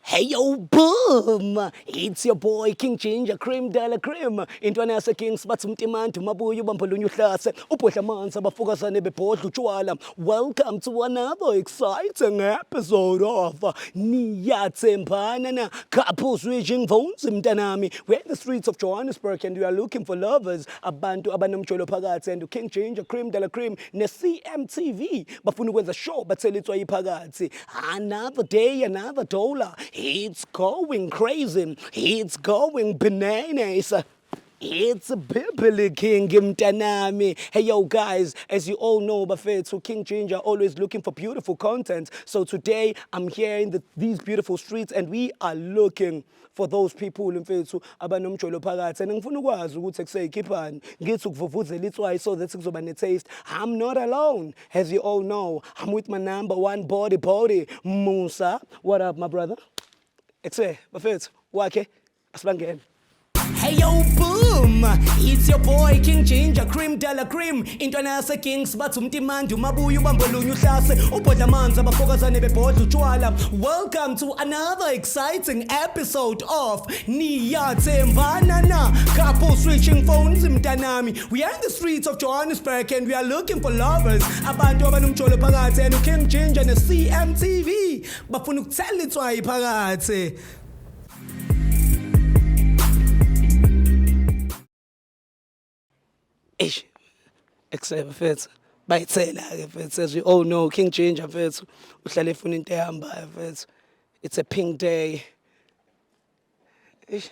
Hey yo, boom! It's your boy King Ginger, cream de la cream. Intwana yase Kings bathi umtimantu mabuye ubambolunya uhlase. Ubhodla amanzi abafokazane bebhodla utshwala. Welcome to another exciting episode of Niyathembana Na. Couple switching phones mntanami. We're in the streets of Johannesburg and we are looking for lovers. Abantu abanomjolo phakathi and King Ginger, cream de la cream ne CMTV. Bafuna ukwenza show bathelithwa iphakathi. Another day, another dollar. It's going crazy. It's going bananas. It's a Bibbly King mtanami. Hey yo guys, as you all know, bafethu King Ginger always looking for beautiful content. So today I'm here in these beautiful streets and we are looking for those people mfethu abanomjolo phakathi. And ngifuna ukwazi ukuthi kuseyikhiphani. Ngithi ukuvuvuzela itswayi so that kuzoba ne taste. I'm not alone. As you all know, I'm with my number one body, Musa. What up, my brother? Ekse, bafethu, wakhe, asibangene. Hey yo, boom! It's your boy King Ginger, cream de la cream. Intwana yase Kings bathi umtimandu mabuye ubambolunya uhlase. Ubhodla amanzi abafokazane bebhodla utshwala. Welcome to another exciting episode of Niyathembana Na. Couple switching phones mtanami. We are in the streets of Johannesburg and we are looking for lovers. Abantu abanomjolo phakathi and King Ginger ne CMTV. Bafuna ukuthela itswayi phakathi. Ish, except fethu bayithela ke fethu, as we all know King Ginger fethu uhlala efuna into ehambayo fethu. It's a pink day. Ish,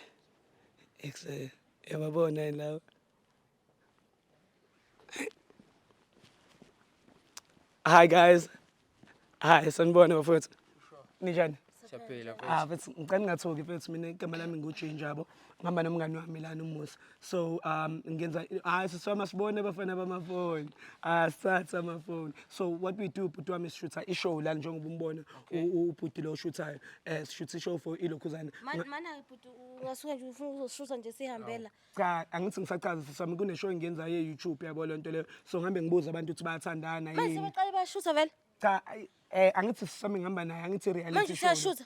except yababona lawo. Hi guys. Hi, sanibona bafethu. Nijani? Siyaphila fethu ngicela ngathoki fethu mina igama lami nguJinger yabo. Ngihamba nomngani wami lana uMusa. So ngenza sisoma sibone abafana bamafoni. Asatha amafoni. So what we do bhuti wami sishutha ishow la njengoba umbona ubhuti lo shuthayo. Sishutha ishow for ilokhuzana. Mana bhuti ungasuka nje ufuna ukuzoshuta nje sihambela. Cha angithi ngisachaza sisami kune show engenza ye YouTube yabo lento leyo. So ngihambe ngibuza abantu ukuthi bayathandana yini. Manje baqale bashutha vele. Cha angithi sisami ngihamba naye angithi reality Manje show. siyashutha.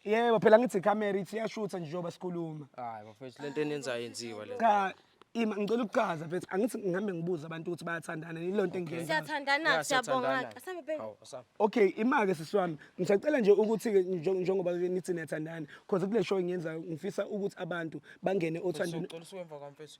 Yebo phela ngithi camera ithi iyashutha nje njoba sikhuluma. hayi bafethu lento enenza yenziwa le Cha ngicela ukuchaza mfethu angithi ngihambe ngibuza abantu ukuthi bayathandana yilo nto engiyenza. Siyathandana siyabonga. Asambe bheke. Okay imake sisiwami ngisacela nje ukuthi ke njengoba nithi niyathandana because kule show ngiyenza ngifisa ukuthi abantu bangene othandweni. uqala usuemva kwamfethu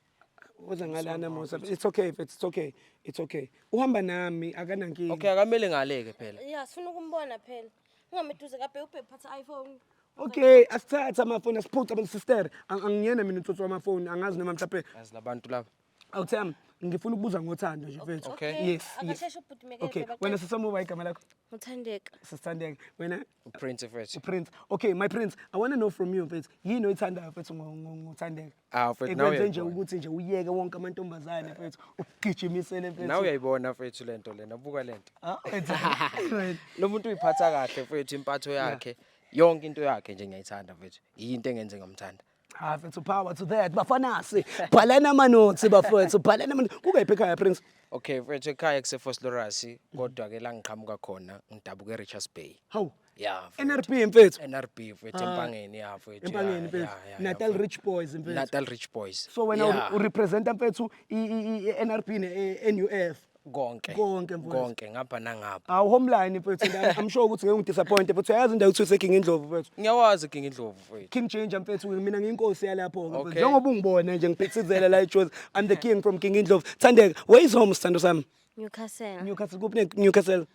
Uza ngalana Musa. It's okay mfethu, it's okay. Uhamba nami akanankingi. okay akamele ngaleke phela Yeah, sifuna ukumbona phela. Ungameduze kabhe ubhephatha iPhone. Okay, asithatha amafoni asiphutha abelisister. Angiyena mina utsotsi wamafoni, angazi noma mhlawumbe. yazi labantu laba Awuthami, ngifuna ukubuza ngothando nje mfethu. Okay. Yes. Akasheshe ubhuti meke. Okay, wena sisama igama lakho? Uthandeka. Sisithandeka. Wena? uprince mfethu Prince. Okay, my prince, I want to know from you mfethu. Yini oyithandayo mfethu ngothandeka? mfethu nawe Ekwenze nje ukuthi nje uyeke wonke amantombazane mfethu ugijimisele mfethu. nawe uyayibona mfethu lento lena buka lento Right. lo muntu uyiphatha kahle mfethu impatho yakhe yonke into yakhe nje ngiyayithanda mfethu into engenze ngamthanda Mfethu power to that. Bafanasi. Bhalana amanothi bafethu, bhalana amanothi. Kukephi ekhaya prince? okay mfethu ekhaya kuseFosloras kodwa ke la ngiqhamuka khona ngidabuke Richards Bay Hawu. yeah NRP mfethu. NRB mfethu empangeni yeah mfethu Empangeni mfethu. Natal Rich Boys mfethu. Natal Rich Boys So when you represent mfethu NRP ne NUF konke mfethu. konke ngapha nangapha Awu homeline mfethu I'm sure ukuthi ngeke ngidisappoint mfethu uyazi indawo uthuse King Indlovu mfethu. ngiyawazi King Indlovu mfethu King Ginger mfethu mina ngiyinkosi yalapho mfethu. Okay. Njengoba ungibona nje ngiphithizela la eJozi. I'm the king from King Indlovu. Thandeka, where is home sithando sami? Newcastle. Newcastle kuphi Newcastle?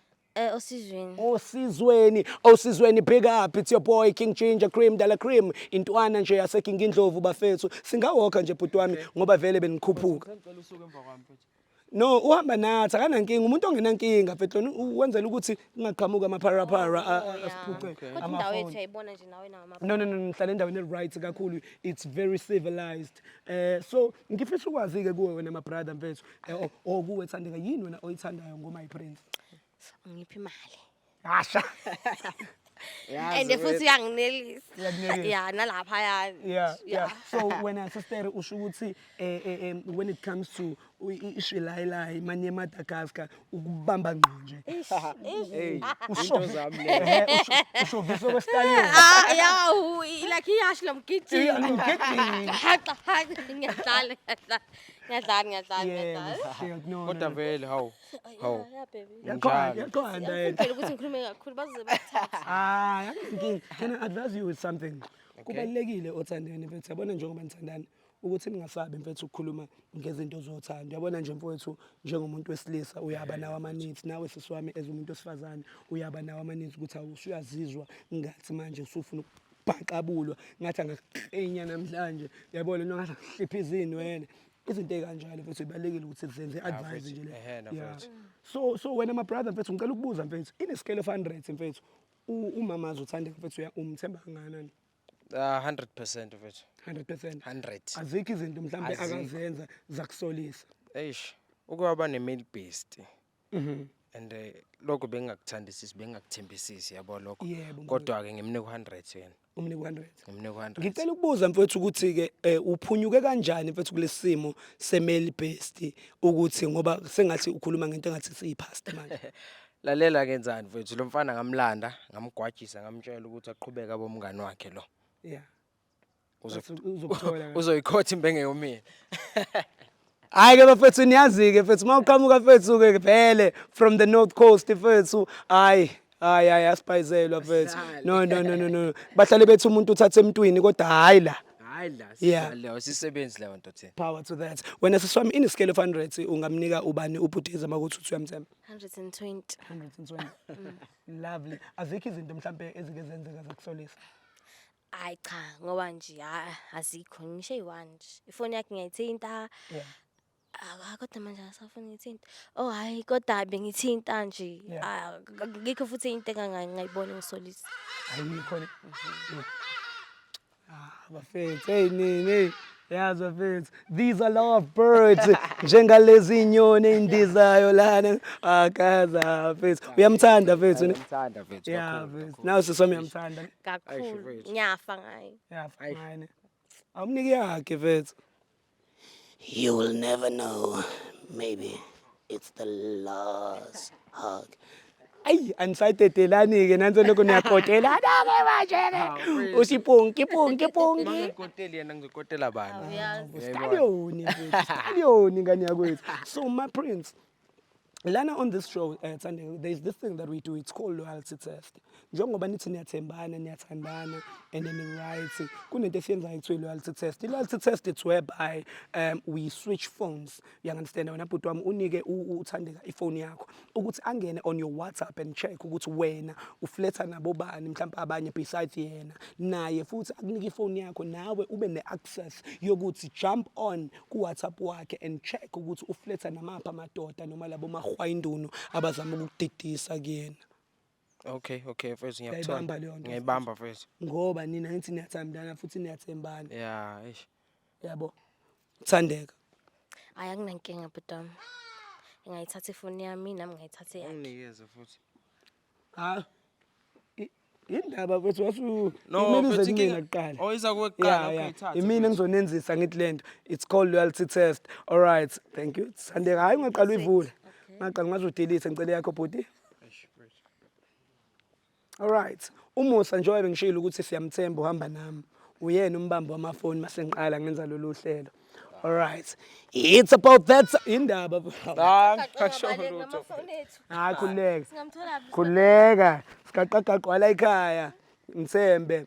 Osizweni. Osizweni big up, it's your boy King Ginger, cream de la cream. Intwana nje yase King Indlovu bafethu. Singawalka nje bhuti wami ngoba vele benikhuphuka. No, uhamba nathi akanankinga umuntu ongenankinga mfethu wenzela ukuthi kungaqhamuka amaparapara asiphuce Kodwa indawo yethu yayibona nje nawe nawo No, ngihlala endaweni right kakhulu. It's very civilized. So ngifisa ukwazi ke kuwe wena my brother mfethu kuwe Thandeka yini wena oyithandayo ngoma iPrince? ngiphi imali. Asha. And futhi uyanginelisa. Uyakunelisa. Yeah, nalapha yani. Yeah. So when sister usho ukuthi when it comes to ishilayilayi manye Madagascar ukubamba ngqo nje. Hey, Usho into zami lezo. usho viso kwestaliyoni. Yawu like ihashi lomgijimi. Ngiyadlala. Kodwa vele hawu. Hawu. Yeah baby. Yakhona Ngicela ukuthi ngikhulume kakhulu baze bathathe. yakingi can I advise you with something? Kubalekile othandeni mfethu yabona njengoba nithandana ukuthi ningasabi mfethu ukukhuluma ngezinto zothando. Yabona nje mfethu njengomuntu wesilisa uyaba nawo amanithi nawe sisiwami ezumuntu wesifazane uyaba nawo amanithi ukuthi awusuyazizwa ngathi manje usufuna ukubhaqabulwa ngathi angaqinya namhlanje yabona nongathi hlipha izini wena. Izinto ekanjalo mfethu ibalekile ukuthi sizenze advise nje le. So wena my brother mfethu ngicela ukubuza mfethu in a scale of 100 mfethu umamazi uthandeka mfethu umthemba kangakanani? 100% of it. 100%. 100. Azikho izinto mhlambe akazenza zakusolisa. Eish, ukuba ne-male based. And lokho bengakuthandisisi bengakuthembisisi yabo lokho. Kodwa ke ngimnika 100 yena. Umnika 100. Ngimnika 100. Ngicela ukubuza mfethu ukuthi ke uphunyuke kanjani mfethu kulesimo se-male based ukuthi ngoba sengathi ukhuluma ngento engathi siyipast manje. Lalela kenzani mfethu lo mfana ngamlanda ngamgwajisa ngamtshela ukuthi aqhubeka bomngani wakhe lo. Yeah. Uzokuthola. Uzoyikhotha imbenge yomina. Hayi ke bafethu niyazi ke mfethu mawuqhamuka mfethu ke vele from the north coast mfethu hayi asipayizelwa mfethu. No. Bahlale bethi umuntu uthathe emntwini kodwa hayi la. Hayi la sisaleyo sisebenzi leyo nto thina. Power to that. Wena siswami in a scale of 100 ungamnika ubani ubhutiza makuthi uthi uyamthemba? 120. 120. Lovely. Azikho izinto mhlambe ezike zenzeka zakusolisa. Hayi cha ngoba nje azikho ngisho i1 nje. Ifoni yakhe ngiyayithinta. Yeah. Kodwa manje asafuna ngithinta. Oh hayi kodwa bengithinta nje. Ngikho futhi into engangayibona ngisolisa. Ayikho ne. Bafethu hey nini yazi bafethu these are love birds njengalezi inyoni indizayo lana akaza bafethu uyamthanda bafethu ne Ngimthanda mfethu kakhulu. nawe siswami uyamthanda Kakhulu ngiyafa ngaye. yafa ngane awumniki yakhe bafethu. You will never know, maybe it's the last hug. Ay angisayidedelani ke nanso lokho niyaqotelana ke manje usipunki. Ngikotela yena ngizokotela bani? Stadion ngani yakwethu. So my prince lana on this show Sunday there's this thing that we do, it's called loyalty test. Njengoba nithi niyathembana niyathandana and then right kunento esiyenzayo ekuthiwa loyalty test. Loyalty test it's whereby we switch phones. You understand? Wena bhuti wami unike uthandeka ifone yakho ukuthi angene on your WhatsApp and check ukuthi wena ufletha nabo bani mhlawumbe abanye besides yena naye futhi akunike ifone yakho nawe ube ne-access yokuthi jump on ku WhatsApp wakhe and check ukuthi ufletha namapha amadoda noma labo mahwayinduno abazama ukudidisa kuyena. Okay mfethu Ngiyayibamba leyo nto. ngiyayibamba mfethu. Ngoba nina nithi niyathandana futhi niyathembana. Yeah, eish. Yabo. Thandeka. Hayi akunankinga bhuti. Ngiyayithatha ifoni yami nami ngiyayithatha yakhe. Unginikeze futhi. Indaba bethu wasu No, mfethu mina kuqala. Oyiza kuqala ukuyithatha. Imina ngizonenzisa ngithi lento. It's called loyalty test. All right. Thank you. Thandeka hayi ungaqala uyivule. Ngaqala ngazodelete ngicela yakho bhuti. All right. Umusa njengoba bengishilo ukuthi siyamthemba uhamba nami. Uyena umbambo wamafoni masengiqala ngenza lolu hlelo. All right. It's about that indaba. Khuleka. Khuleka. Sikaqaqaqwala ekhaya. Mthembe.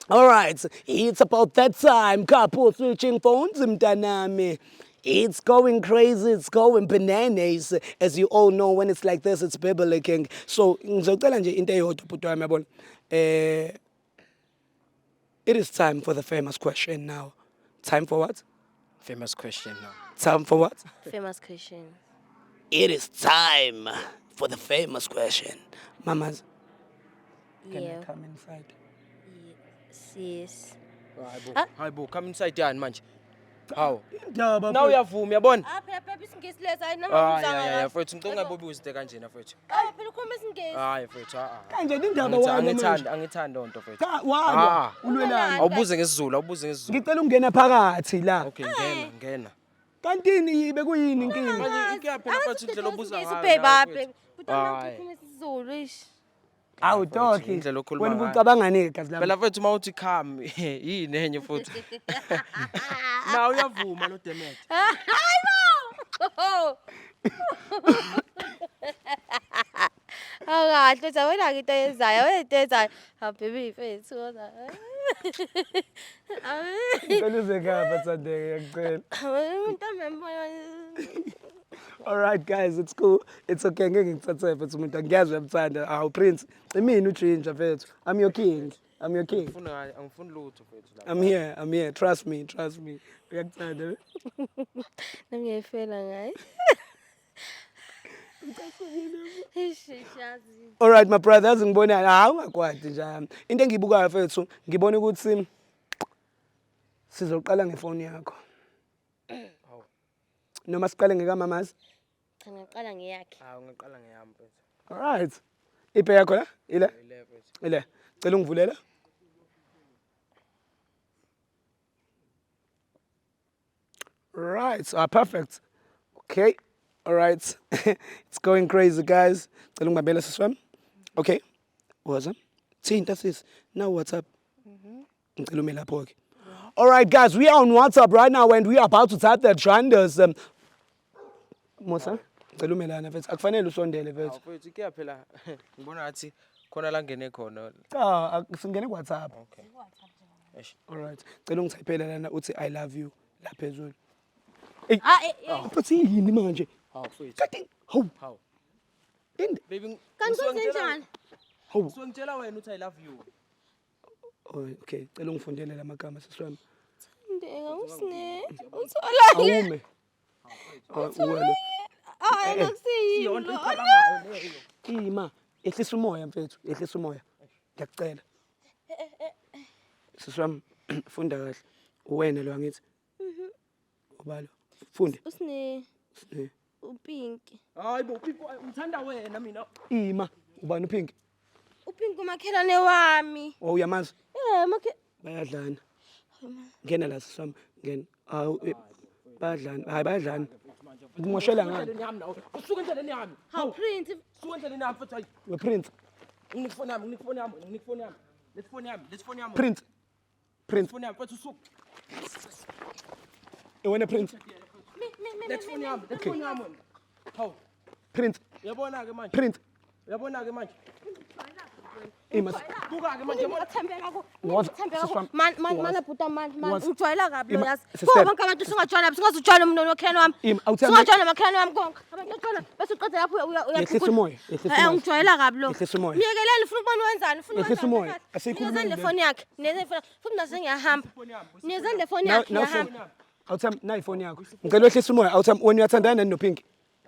All right. It's about that time. Couple switching phones mntanami. It's going crazy, it's going bananas. As you all know, when it's like this, it's baby-licking. So, ngizocela nje into eyodwa bhuti wami yabona. It is time for the famous question now. Time for what? Famous question now. Time for what? Famous question. It is time for the famous question. Mamas, can Yeah. I come inside? Yes. Hayi bo, come inside yani manje. How? Indaba. Now uyavuma yabona? Phela isingesileza hayi Yeah, mfethu ngicela ungabobi uzide kanjena mfethu. Phela ukhuluma isingesi. Hayi mfethu, Kanje indaba wami manje. Angithanda onto mfethu. Walo ulwelana. Awubuze ngesizulu, awubuze ngesizulu. Ngicela ungena phakathi la. Okay, ngena. Kantini bekuyini inkinga? Manje ikuyaphi lapha indlela obuza babe. Buta Hayi. manje isizulu ish. Awu Doki. Indlela okhuluma Wena ngayo. ubucabanga nini gazi lami? Phela mfethu mawuthi come yini enye futhi. Na uyavuma lo Demet. Akahle wena into eyenzayo wena into eyenzayo baby mfethu kodwa Ngicela uze ngapha Thandeka ngiyacela. umuntu amembona Alright guys, it's cool. It's okay. Ngeke ngithathe mfethu umuntu angiyazwe yamthanda. Awu Prince, imini uJinja mfethu. I'm your king. I'm your king. Angifuni lutho mfethu la. I'm here. Trust me. Uyakuthanda. ngiyefela ngaye. Alright my brothers, ngibona hawu ungakwadi njani. Into engiyibukayo mfethu, ngibona ukuthi sizoqala ngefoni yakho. Hawu. Noma siqale ngekamamazi? Cha ngaqala ngiyakhe. Hawu ngaqala ngiyami mfethu. Alright. Ipe yakho la? Ile? Ile mfethu. Ile. Cela ungivulela. Right. Perfect. Okay. All right. It's going crazy, guys. Cela ungibabela siswami. Okay. Waza. Thinta sis. Now WhatsApp. Ngicela ume lapho ke. All right, guys. We are on WhatsApp right now and we are about to type the trenders. Musa. Ngicela ume lana mfethu. Akufanele usondele mfethu. Hawu mfethu ikuyaphi la. Ngibona ngathi khona la ngene khona. Cha, singene ku WhatsApp. Okay. Eish. All right. Cela ungithayiphela lana uthi I love you la phezulu. Futhi yini manje? Hawu mfethu. Kathi, hawu. Hawu. Inde. Baby Kanti kwenzenjani? Hawu. so ngitshela wena uthi I love you. Oh, okay. Cela ungifundele lamagama siswami. Ndeka usine. Uthola. Awume. Uwelo. Nokusiyini lo. Ima, ehlisa umoya mfethu, ehlisa umoya. Ngiyakucela. Siswami, funda kahle. Uwena lo angithi. Ubalo. Funde. Usine Eh. upink. Hayi bo people ngithanda wena mina. Ima, ubani upink? Upink umakhelane wami. Oh, uyamazi? Makhe. Bayadlana. Ngena la siswami, ngena. Awu, bayadlana. Hayi bayadlana. Ngimoshela ngani? Usuke endleleni yami. Hawu Prince. Usuke endleleni yami mfethu. We Prince. Ngifona yami. Let's phone yami. Prince. Prince. Phone yami mfethu usuke. Wena Prince. Let's phone yami. Hawu. Prince. Uyabona ke manje. Prince. Uyabona ke manje. Ima. Buka ke manje. Thembeka ku. Waza, Thembeka siswami. ku. Man bhuta man. Waza. Ujwayela kabi lo Ima, yazi. sister. Bonke abantu singajwayela, singazujwayela umuntu nokhelane wami. Ima, awuthembi- Singajwayela makhelane wami konke. Abantu ujwayela bese uqeda lapho Yehlisa umoya, yehlisa umoya. Ungijwayela kabi lo. Yehlisa umoya. Niyekeleni ufuna ukubona wenzani, ufuna Yehlisa umoya. Asiyikhulumeni Niyezani le. phone yakhe. Niyezani phone. Futhi nase ngiyahamba. Niyezani le phone yakhe ngiyahamba. Awuthembi na ifoni yakho. Ngicela uhlisa umoya. Awuthembi wena uyathandana nani noPink?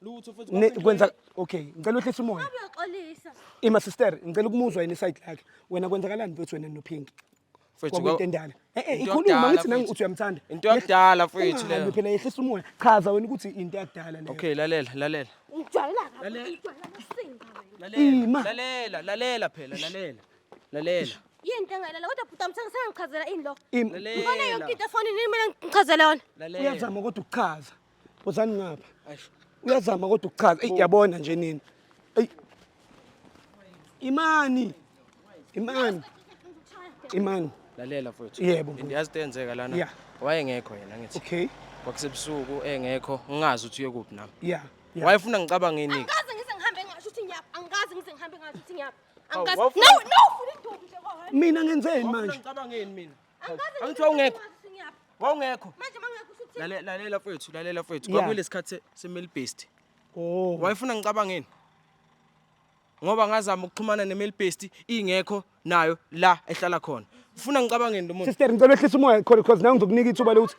Lutho mfethu. Kwenza okay, ngicela uhlisa umoya. Uyaxolisa. Ima sister, ngicela ukumuzwa yini side lakhe. Wena kwenzakalani mfethu wena noPink? Kwakuyinto endala. Ikhuluma ngithi nangu uthi uyamthanda. Into yakudala mfethu leyo. Phela yehlisa umoya. Chaza wena ukuthi into yakudala leyo. Okay, lalela. Ungijwayela kabi. Ungijwayela kusinga wena. Ima. Lalela phela, lalela. Yinto engalela kodwa bhuta mthengisa ngichazela ini lo. Ima. Ngibona yonke into efonini mina ngichazela yona. Lalela. Uyazama kodwa ukuchaza. Wozani ngapha. Uyazama kodwa ukuchaza. Ey yabona nje nini. Ey. Imani. Lalela mfethu. Yebo. Ndiyazi tenzeka lana. Yeah. Wayengekho yena ngithi. Okay. Kwakusebusuku engekho, ngingazi ukuthi uye kuphi nami. Yeah. Wayefuna ngicabangeni ke. Angikaze ngise ngihambe ngasho ukuthi nyapha. Angikaze ngise ngihambe ngasho ukuthi nyapha. Hawu, Angikaze. wawufuna- No, funa intombi nje kwa. Mina ngenzeni Wafuna manje? ngicabangeni mina. Angikaze Angithi wawungekho. nyapha. Wawungekho. Manje mangekho usuthi Lalela mfethu. Yeah. Kwakule sikhathi semeli based. Oh. Wayefuna ngicabangeni. Ngoba ngazama ukuxhumana nemeli based ingekho nayo la ehlala khona. Ufuna ngicabangeni lo muntu. Sister ngicela uhlisa umoya because nangu ngizokunika ithuba lokuthi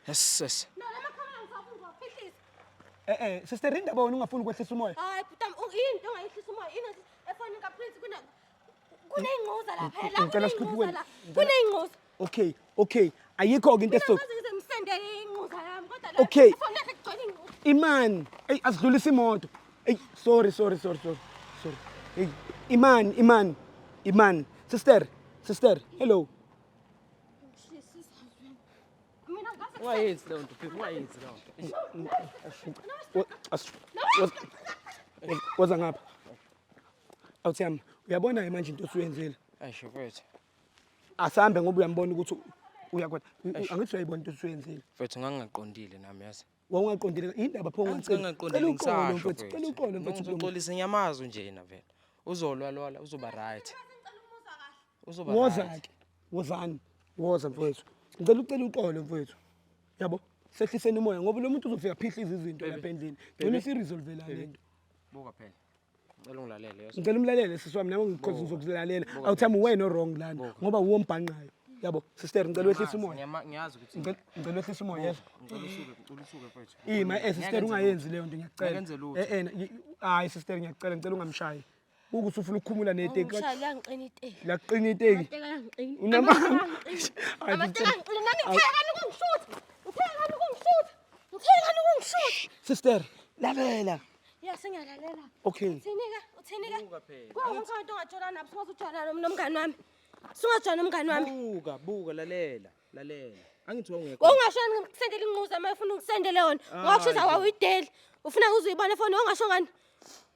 Yes. sister indaba wena ungafuni ukwehlisa umoya. hayi bhuta into ongayihlisa umoya ina efonini kaPrince kuneyinquza lapha Ngicela sikhulumeni. kuneyinquza. Okay. Ayikho ke into eso. Ngikaze ngize ngisende inquza yami kodwa la Okay. efoni yakhe kugcwele inquza. Imani. Ey asidlulisa imoto. Ey sorry. Hey Imani. Sister. Hello. Mina ngase Ungayenzi leyo nto, babe, ungayenzi leyo nto. Woza ngapha. Awuthiyami, uyabona manje into osuyenzile. Ayisho mfethu. Asambe ngoba uyambona ukuthi uyakwena. Angithi uyayibona into osuyenzile. Mfethu ngangaqondile nami yazi. Wawungaqondile indaba pho ungacela. Ngaqondile ngisasho mfethu. Cela uqolo mfethu. Ngizoxolisa nyamazo nje yena vele. Uzolwalwala uzoba right. Uzoba Woza right. ke. Wozani? Woza mfethu. Ngicela uqolo mfethu. Yabo? Sehliseni umoya ngoba lo muntu uzofika phihliza izinto lapha endlini. Ngicela siresolve la lento. Buka phela. Ngicela ungilalele yazi. Ngicela umlalele sisiwami nami ngikhoza ngizokulalela. Awuthami wena wrong lana ngoba uwombhanqayo. Yabo, sister ngicela wehlisa umoya. Ngiyazi ukuthi Ngicela wehlisa umoya yezo. ngicela usuke mfethu. Sister ungayenzi leyo nto ngiyacela. Ngiyenze lutho. Hayi sister ngiyacela ngicela ungamshayi. Ukuthi ufuna ukukhumula neteki. Ngishaya langiqina iteki. Laqina iteki. Unama. Amateka ngiqina nani ngithekani ukungishutha. Ngithekani ukungishutha. Ngithekani ukungishutha. Sister, lalela. Ya sengiyalalela. Okay. Uthini-ke? Kuwonke umuntu ongatshelana nabo singaze utshelana nomngani wami. Singatshelana nomngani wami. Buka lalela. Angithi ungekho. Ungashona ngikusendele inquza uma ufuna ungisendele yona. Ngokushiza kwawuyideli. Ufuna uzuyibona efoni ongasho ngani?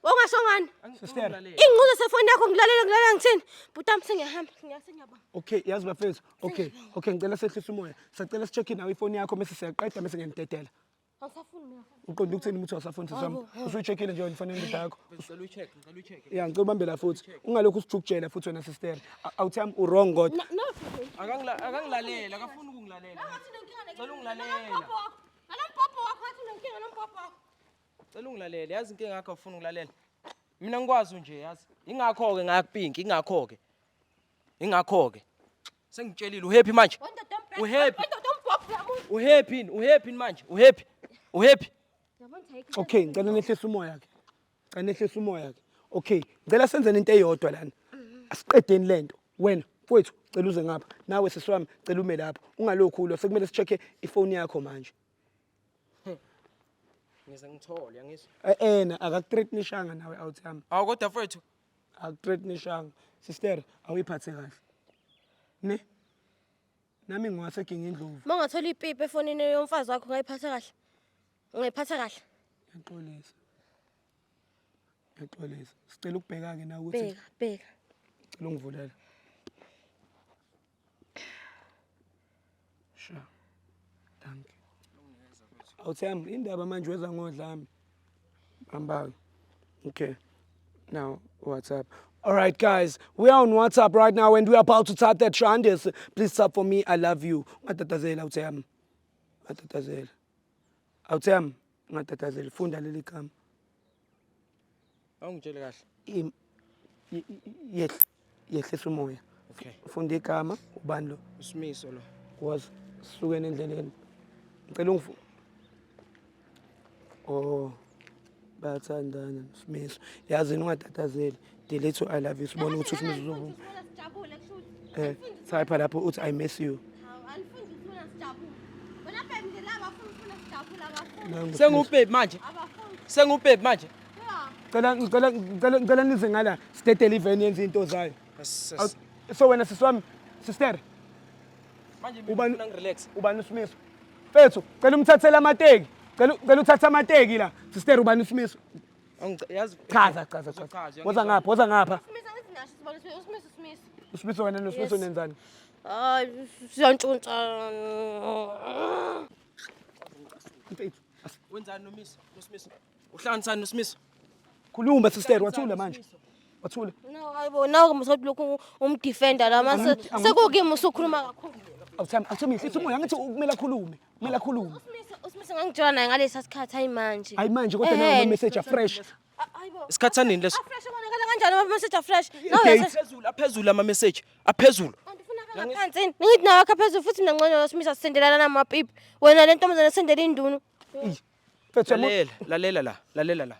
Ongasho ngani? Sister. Inquza sefoni yakho ngilalela ngithini? Butami sengiyahamba, ngiyabona. Okay, yazi bafethu. Okay, ngicela sehlisa umoya. Sicela sicheck nawe ifoni yakho bese siyaqeda bese ngiyandedela. Angisafuni mina. Uqonda ukuthini ukuthi awusafuni sisami? Usuyicheckile nje ifonini yakho. Ngicela uyi-check. Yeah, ngicela ubambe la futhi. Ungalokhu usijukujela futhi wena sister. Awuthami u-wrong kodwa. Akangilalela, akafuni ukungilalela. Ngicela ungilalela. Nalombhobho wakho athi unenkinga nombhobho wakho. Ngicela ungilalela, yazi inkinga yakho awufuni ungilalela. Mina ngikwazi nje yazi. Ingakho-ke ngayakupinki, ingakho-ke. Sengitshelile uhappy manje. Uhappy manje. Uhappy. Okay, ngicela nehlisa umoya ke. Okay, ngicela senzeni into eyodwa lana. Asiqedeni lento. Wena mfowethu, cela uze ngapha. Nawe sisiwami, cela ume lapha. Ungalokhu ulo, sekumele sichecke ifoni yakho manje. Ngize ngithole yangizwa. Akakuthreatenishanga nawe awuthami. Awu kodwa mfowethu. Akuthreatenishanga. Sister, awuyiphathe kahle. Ne? Nami ngiwaseginga indlovu. Mangathola ipipi efonini yomfazi wakho ngayiphatha kahle. Ungayiphatha kahle. Ngiyaqolisa. Sicela ukubheka ke nawe ukuthi. Bheka. Cela ungivulele. Sure. Thank you. Awuthami indaba manje weza ngodlami. Bamba. Okay. Now, WhatsApp. All right, guys, we are on WhatsApp right now and we are about to start that Shandis. Please sub for me. I love you. Ngatatazela awuthami. Ngatatazela. Awuthami. Ngatatazela. Funda leli kama. Awungitshele kahle. Yehlisa umoya. Okay. Funda igama ubani lo? Usimiso lo. Was sukene endleleni. Ngicela ungifu. Oh. Bayathandana Simiso. Yazi ungatatazeli. Delete I love you. Sibona ukuthi uSimiso uzovuma. Sijabule kushuthi. Type lapho uthi I miss you. Alifundi ukufuna sijabule. Wena baby ngilaba ufuna sijabule abafundi. Sengubhebi manje. Abafundi. Sengubhebi manje. Ngicela nize ngala sidedele iveni yenza into zayo. So wena sisiwami sister. Manje mina ngirelax. Ubani uSimiso? Fethu, cela umthathele amateki. Cela uthatha amateki la. Sister ubani uSimiso? Yazi Chaza. Woza ngapha. Smith angithi ngasho sibona Smith. uSimiso wena noSimiso nenzani? Hayi siyantshuntsha. Mfethu, wenzani noSimiso? Uhlanganisani noSimiso? khuluma sister wathula manje. Wathula. No ayibona kumsothi lokhu umdefender la mase sekukimi usukhuluma kakhulu. Awuthami ihlisa umoya ngithi kumele akhulume. uSimiso ngangitshela naye ngalesa sikhathi hayi manje. Hayi manje kodwa nawo ama message afresh. Hayibo. Isikhathi sanini leso? Afresh bonakala kanjani ama message afresh? Aphezulu ama message. Aphezulu. Andifuna ngaphansi. Ngithi nawe akha phezulu futhi nangcono uSimiso sisendelana namapipi. Wena le ntombazana sendela indunu. Fethu Lalela la.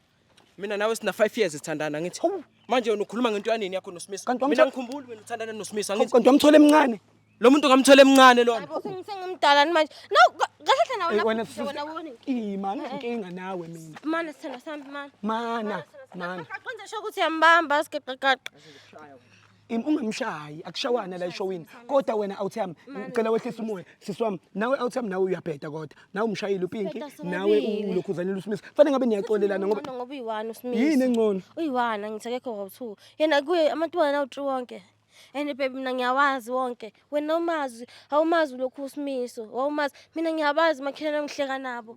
Mina nawe sina 5 years sithandana ngithi. Manje wena ukhuluma ngento yanini yakho noSimiso. Mina ngikhumbula wena uthandana noSimiso ngithi. Kanti wamthola emncane. Lo muntu ngamthola emncane lona. Hayibo sengimdala manje. No kahle nawe wena wona wona. Man inkinga nawe mina. Mana sithanda sami mana. Mana. Qonza sho ukuthi yambamba sigeqeqeqa. ungamshayi akushawana la eshowini kodwa wena awuthami ngicela wehlisa umoya sisi wami nawe awuthami nawe uyabheda kodwa nawe umshayile uPinki nawe ulokhuzanela uSmith fanele ngabe niyaxolelana ngoba uyi-1 uSmith yini engcono uyi-1 ngithekekho kawu2 yena kuye amantombazane awu3 wonke and baby mina ngiyawazi wonke wena awumazi lokhu uSmiso awumazi mina ngiyabazi makhelana ngihleka nabo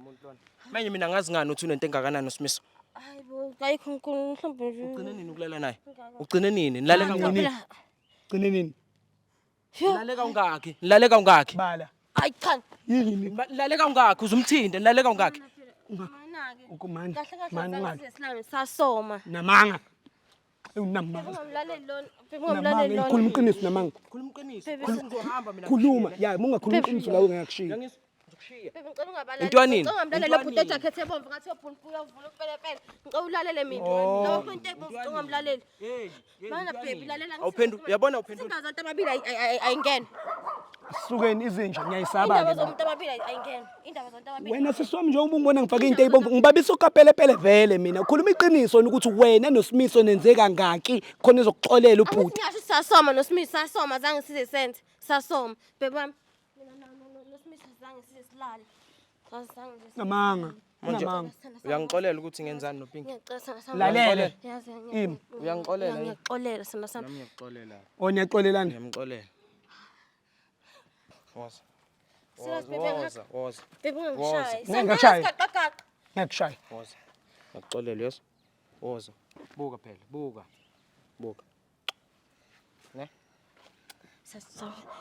manje mina ngazi ngani uthi unento engakanani uSmiso hayibo ayikho mhlawumbe nje ugcine nini ukulala naye ugcine nini nilalela ngani gcine nini nilaleka ungakhi bala ayi cha yini nilaleka ungakhi uzumthinde nilaleka ungakhi ukumani mani ungazi sasoma namanga unamanga ungamlaleli lona ungamlaleli lona khuluma iqiniso namanga khuluma iqiniso uzohamba mina khuluma ya mungakhuluma iqiniso la ungakushiya Baby ngicela ungabalali. Intwanini? Ungamlalele bhuti ejakhethi ebomvu ngathi yobhunipula uvula ukupelepele. Ngicela ulalele mina. Lo muntu ebomvu ungamlaleli. Mana baby lalela ngithi. Awuphendu uyabona awuphendu. Indaba zonke ababili ayingena. Sukeni izinja ngiyayisaba Indaba zonke ababili ayingena. Indaba zonke ababili. wena sisiwami nje ubungibona ngifake into eyibomvu ngibabisa ukapelepele vele mina khuluma iqiniso ukuthi wena noSmiso nenze kangaki khona ezokuxolela ubhuti Ngisho sasoma noSmith sasoma zange size senze. Sasoma. Baby wami. Mina noSmith zange size silale. namanga Manje uyangixolela ukuthi ngenzani noPinki lalele Yazi uyangixolela ngiyaqolela sina sami. nami ngiyaqolela onyaxolelana ngiyamxolela woza Serious baby woza baby ngishaya. Ngingashaya. Sengaqaqaqa. ngiyakushaya woza ngiyaqolela yes woza buka phela buka ne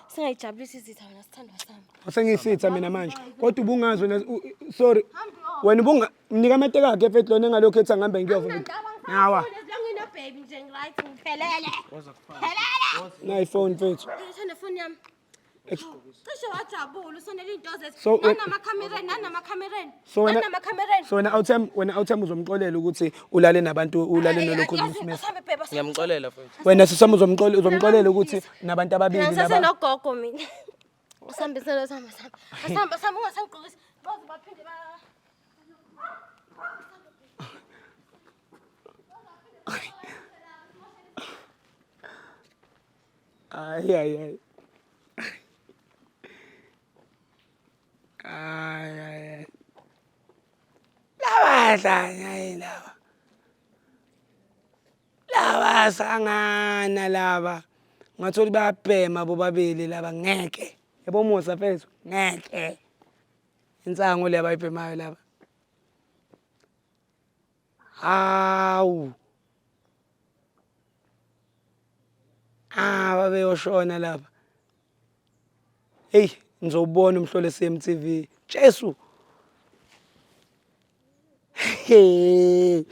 Singayijabulisi izitha wena sithandwa sami. usengiyisitha mina manje kodwa ubungazi wena sorry wena mnika amateka akhe efethi lona engalokho ethi angihambe ngiyova nawa Ngina baby nje ngiright ngiphelele. woza kufana na iphone fethu Ngithanda phone yami. Cishe wajabula usonela into zethu. So, Nanamakamereni. So wena Nanamakamereni. so wena awuthami uzomxolela ukuthi ulale nabantu ulale nolokhu uSmith Asambe baby. ngiyamxolela mfethu wena sisami uzomxolela ukuthi nabantu ababili Ngisase laba nogogo mina. Usambisela sami. Asamba ungasangqokisi. Baze baphinde ba ay laba sangana laba ngathi bayabhema bobabili laba ngeke yabo Musa fethu ngeke insango le abayibhemayo laba hawu babeyoshona lapha hey ngizobona umhlolo CMTV Jesu hey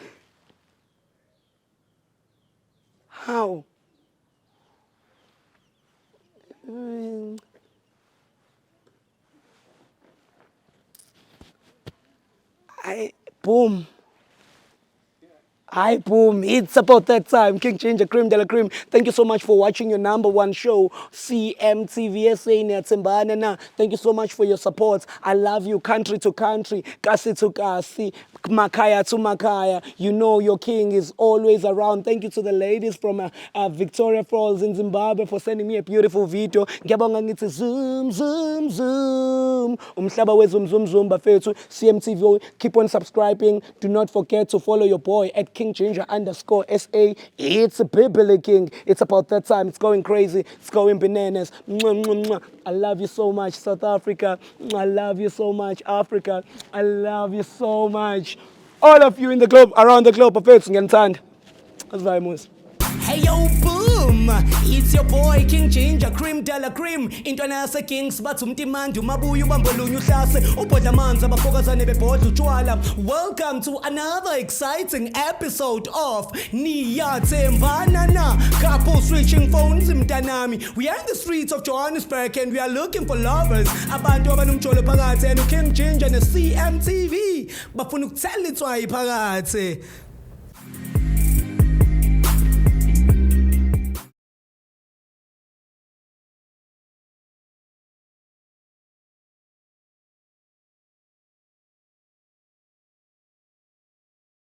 how boom Hi, boom. It's about that time. King Ginger, Cream de la Cream. Thank you so much for watching your #1 show, CMTV SA Niyathembana Na. Thank you so much for your support. I love you, country to country, kasi to kasi, makaya to makaya. You know your king is always around. Thank you to the ladies from Victoria Falls in Zimbabwe for sending me a beautiful video. Ngiyabonga ngithi zoom, zoom, zoom. Umhlaba wezum, zoom, zoom, bafethu. CMTV, keep on subscribing. Do not forget to follow your boy at @KingGinger_SA. It's a Bibbly King. It's about that time. It's going crazy. It's going bananas. Mwah, mwah, mwah. I love you so much, South Africa. I love you so much, Africa. I love you so much. All of you in the globe, around the globe. Perfect. Ngiyantanda. Asivale Musa. Hey yo, boom! It's your boy King Ginger, Cream de la Cream. Intwana yase Kings bathi umtimandi umabuya ubambolunya uhlase ubhodla amanzi abafokazane bebhodla utshwala. Welcome to another exciting episode of Niyathembana Na. Couple switching phones mntanami. We are in the streets of Johannesburg and we are looking for lovers. Abantu abanomjolo phakathi and King Ginger ne CMTV bafuna ukuthela itswayi phakathi.